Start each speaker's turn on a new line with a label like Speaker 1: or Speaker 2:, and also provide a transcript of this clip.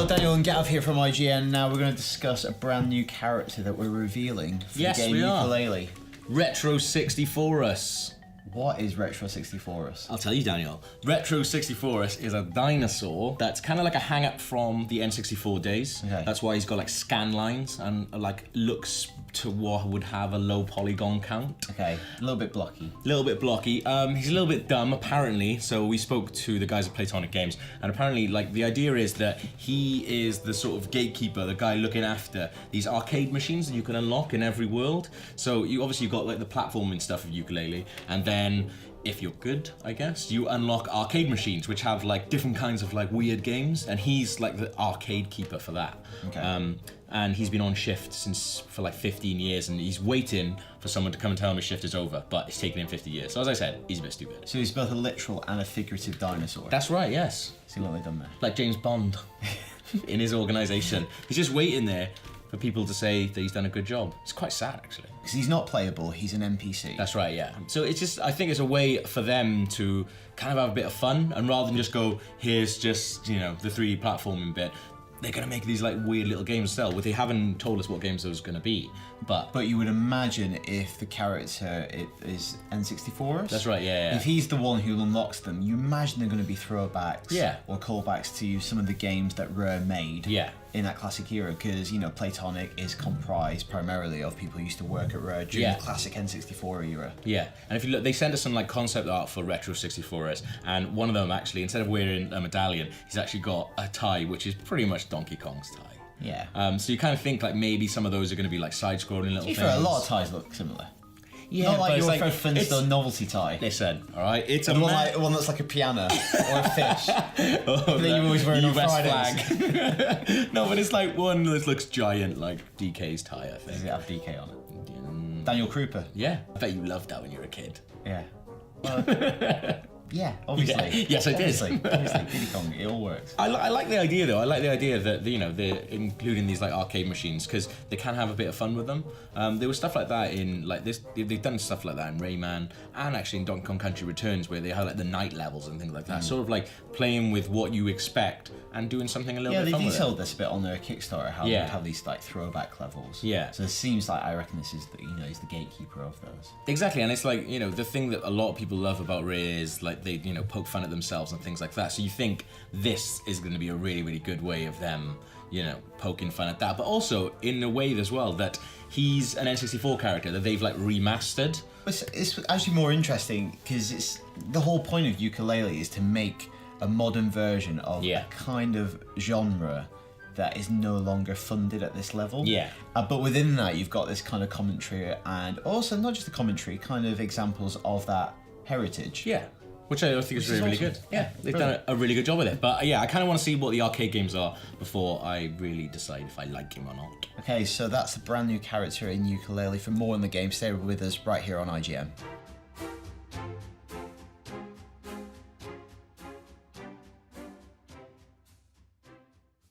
Speaker 1: Hello, Daniel and Gav here from IGN. Now we're going to discuss a brand new character that we're revealing for the game Yooka.
Speaker 2: Retro 64us.
Speaker 1: What is Retro 64us?
Speaker 2: I'll tell you, Daniel. Retro 64us is a dinosaur that's kind of like a hang-up from the N64 days.
Speaker 1: Okay.
Speaker 2: That's why he's got like scan lines and like looks to what would have a low polygon count.
Speaker 1: Okay, a little bit blocky.
Speaker 2: A little bit blocky. He's a little bit dumb, apparently. So we spoke to the guys at Platonic Games, and apparently, like, the idea is that he is the sort of gatekeeper, the guy looking after these arcade machines that you can unlock in every world. So you obviously you've got like the platforming stuff of Yooka, and then if you're good, I guess, you unlock arcade machines which have like different kinds of like weird games, and he's like the arcade keeper for that.
Speaker 1: Okay.
Speaker 2: And he's been on shift for like 15 years, and he's waiting for someone to come and tell him his shift is over, but it's taken him 50 years. So as I said, he's a bit stupid.
Speaker 1: So he's both a literal and a figurative dinosaur.
Speaker 2: That's right, yes.
Speaker 1: See what they've done there?
Speaker 2: Like James Bond in his organisation. He's just waiting there for people to say that he's done a good job. It's quite sad, actually.
Speaker 1: Because he's not playable, he's an NPC.
Speaker 2: That's right, yeah. So it's just, I think it's a way for them to kind of have a bit of fun, and rather than just go, here's just, you know, the 3D platforming bit, they're gonna make these like weird little games themselves. Well, they haven't told us what games those are gonna be, but
Speaker 1: you would imagine if the character is N64.
Speaker 2: That's right, yeah.
Speaker 1: If he's the one who unlocks them, you imagine they're going to be throwbacks, or callbacks to some of the games that Rare made, in that classic era. Because you know, Platonic is comprised primarily of people who used to work at Rare during the classic N64 era. Yeah,
Speaker 2: and if you look, they sent us some like concept art for Retro 64s, and one of them actually, instead of wearing a medallion, he's actually got a tie, which is pretty much Donkey Kong's tie.
Speaker 1: Yeah.
Speaker 2: So you kind of think like maybe some of those are going to be like side-scrolling little things.
Speaker 1: A lot of ties look similar.
Speaker 2: Yeah,
Speaker 1: not like your
Speaker 2: like,
Speaker 1: Flintstone novelty tie.
Speaker 2: Listen, all right, it's
Speaker 1: one that's like a piano or a fish. That you always wear on Fridays.
Speaker 2: Flag. No, but it's like one that looks giant, like DK's tie, I think.
Speaker 1: Does it have DK on it? Daniel Krupa.
Speaker 2: Yeah, I bet you loved that when you were a kid.
Speaker 1: Yeah. Well, yeah, obviously.
Speaker 2: Yeah. Yes, I did.
Speaker 1: Obviously, Diddy Kong, it all works.
Speaker 2: I like the idea though. I like the idea that you know they're including these like arcade machines because they can have a bit of fun with them. There was stuff like that in like this. They've done stuff like that in Rayman and actually in Donkey Kong Country Returns, where they have like the night levels and things like that. Sort of like playing with what you expect and doing something a little bit fun with it.
Speaker 1: Yeah, they detailed this a bit on their Kickstarter. How they have these like throwback levels.
Speaker 2: Yeah.
Speaker 1: So it seems like I reckon this is he's the gatekeeper of those.
Speaker 2: Exactly, and it's like you know the thing that a lot of people love about Ray is like they poke fun at themselves and things like that. So you think this is going to be a really, really good way of them, poking fun at that. But also in a way as well that he's an N64 character that they've like remastered.
Speaker 1: It's actually more interesting because it's the whole point of Yooka is to make a modern version of a kind of genre that is no longer funded at this level.
Speaker 2: Yeah.
Speaker 1: But within that, you've got this kind of commentary and also not just the commentary, kind of examples of that heritage.
Speaker 2: Yeah. Which I think is really, really good. Yeah, they've done a really good job with it. But yeah, I kind of want to see what the arcade games are before I really decide if I like him or not.
Speaker 1: Okay, so that's the brand new character in Yooka. For more on the game, stay with us right here on IGN.